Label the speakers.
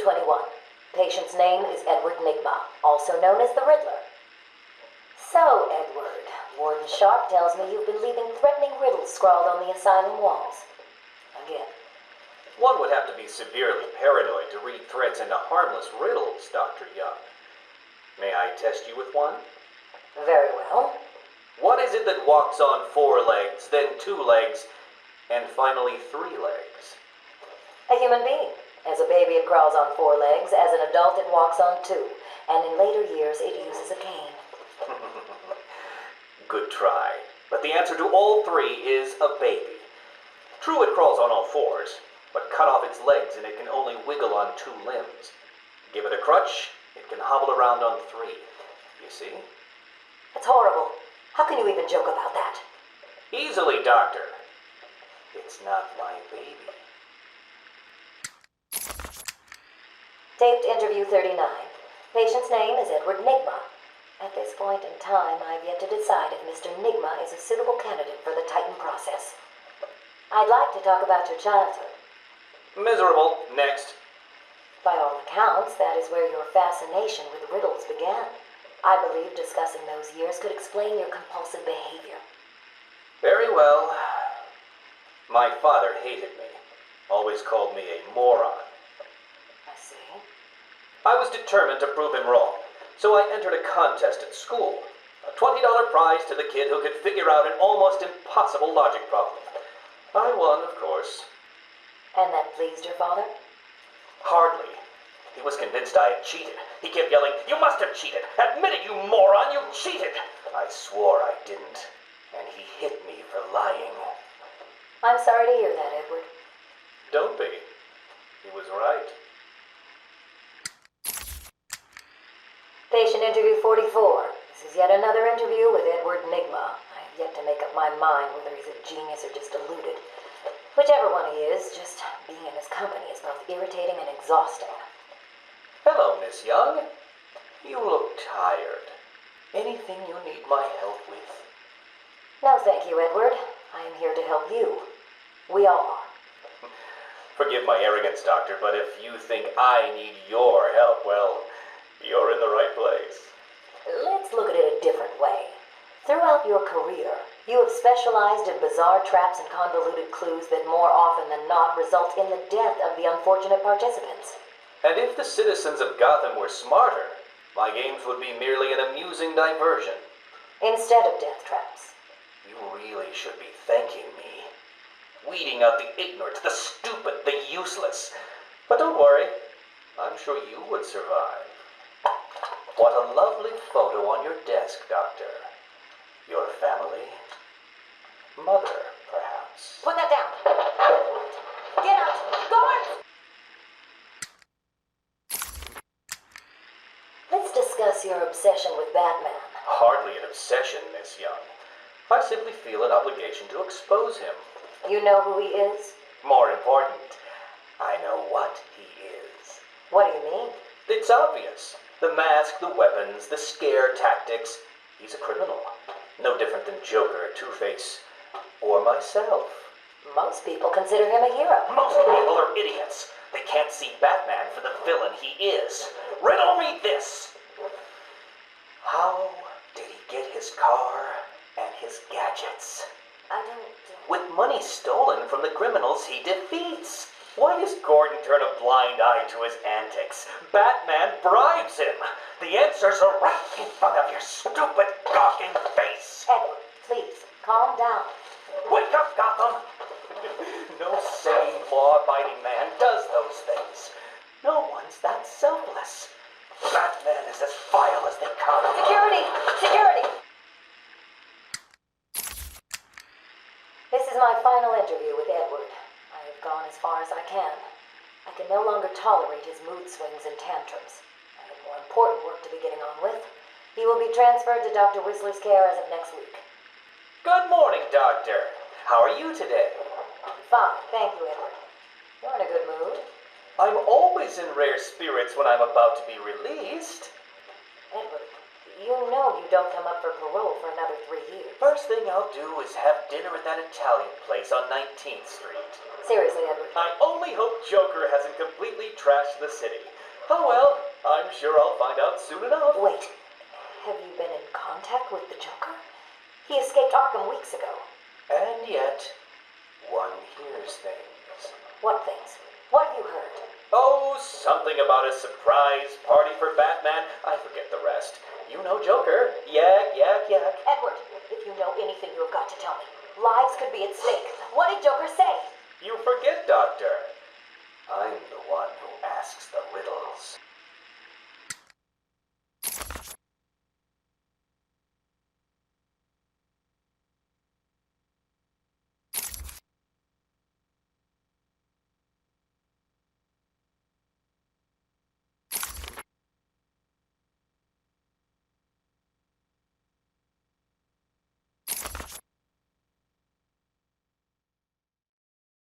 Speaker 1: 2221. Patient's name is Edward Nigma, also known as the Riddler. So, Edward, Warden Sharp tells me you've been leaving threatening riddles scrawled on the asylum walls. Again.
Speaker 2: One would have to be severely paranoid to read threats into harmless riddles, Dr. Young. May I test you with one?
Speaker 1: Very well.
Speaker 2: What is it that walks on 4 legs, then 2 legs, and finally 3 legs?
Speaker 1: A human being. As a baby, it crawls on 4 legs. As an adult, it walks on 2. And in later years, it uses a cane.
Speaker 2: Good try. But the answer to all 3 is a baby. True, it crawls on all 4s, but cut off its legs and it can only wiggle on 2 limbs. Give it a crutch, it can hobble around on 3. You see?
Speaker 1: It's horrible. How can you even joke about that?
Speaker 2: Easily, Doctor. It's not my baby.
Speaker 1: Taped interview 39. Patient's name is Edward Nigma. At this point in time, I've yet to decide if Mr. Nigma is a suitable candidate for the Titan process. I'd like to talk about your childhood.
Speaker 2: Miserable. Next.
Speaker 1: By all accounts, that is where your fascination with riddles began. I believe discussing those years could explain your compulsive behavior.
Speaker 2: Very well. My father hated me. Always called me a moron.
Speaker 1: I see.
Speaker 2: I was determined to prove him wrong, so I entered a contest at school. A $20 prize to the kid who could figure out an almost impossible logic problem. I won, of course.
Speaker 1: And that pleased your father?
Speaker 2: Hardly. He was convinced I had cheated. He kept yelling, "You must have cheated! Admit it, you moron! You cheated!" I swore I didn't, and he hit me for lying.
Speaker 1: I'm sorry to hear that, Edward.
Speaker 2: Don't be. He was right.
Speaker 1: Patient interview 44. This is yet another interview with Edward Nigma. I have yet to make up my mind whether he's a genius or just deluded. Whichever one he is, just being in his company is both irritating and exhausting.
Speaker 2: Hello, Miss Young. You look tired. Anything you need my help with?
Speaker 1: No, thank you, Edward. I am here to help you. We all are.
Speaker 2: Forgive my arrogance, Doctor, but if you think I need your help, well, you're in the right place.
Speaker 1: Let's look at it a different way. Throughout your career, you have specialized in bizarre traps and convoluted clues that more often than not result in the death of the unfortunate participants.
Speaker 2: And if the citizens of Gotham were smarter, my games would be merely an amusing diversion.
Speaker 1: Instead of death traps.
Speaker 2: You really should be thanking me. Weeding out the ignorant, the stupid, the useless. But don't worry, I'm sure you would survive. What a lovely photo on your desk, Doctor. Your family? Mother, perhaps.
Speaker 1: Put that down. Get out. Guards! Let's discuss your obsession with Batman.
Speaker 2: Hardly an obsession, Miss Young. I simply feel an obligation to expose him.
Speaker 1: You know who he is?
Speaker 2: More important, I know what he is.
Speaker 1: What do you mean?
Speaker 2: It's obvious. The mask, the weapons, the scare tactics. He's a criminal. No different than Joker, Two-Face, or myself.
Speaker 1: Most people consider him a hero.
Speaker 2: Most people are idiots. They can't see Batman for the villain he is. Riddle me this. How did he get his car and his gadgets?
Speaker 1: I don't...
Speaker 2: With money stolen from the criminals he defeats. Why does Gordon turn a blind eye to his antics? Batman bribes him. The answers are right in front of your stupid, gawking face.
Speaker 1: Edward, please, calm down.
Speaker 2: Wake up, Gotham! No sane, law-abiding man does those things. No one's that selfless. Batman is as vile as they come.
Speaker 1: Security! Security! This is my final interview with Edward. I have gone as far as I can. I can no longer tolerate his mood swings and tantrums. I have more important work to be getting on with. He will be transferred to Dr. Whistler's care as of next week.
Speaker 2: Good morning, Doctor. How are you today?
Speaker 1: Fine, thank you, Edward. You're in a good mood.
Speaker 2: I'm always in rare spirits when I'm about to be released.
Speaker 1: Edward, You know you don't come up for parole for another 3 years.
Speaker 2: First thing I'll do is have dinner at that Italian place on 19th Street.
Speaker 1: Seriously, Edward.
Speaker 2: I only hope Joker hasn't completely trashed the city. Oh well, I'm sure I'll find out soon enough.
Speaker 1: Wait, have you been in contact with the Joker? He escaped Arkham weeks ago.
Speaker 2: And yet, one hears things.
Speaker 1: What things? What have you heard?
Speaker 2: Oh, something about a surprise party for Batman. I forget the rest. You know Joker. Yak, yak, yak.
Speaker 1: Edward, if you know anything, you have got to tell me. Lives could be at stake. What did Joker say?
Speaker 2: You forget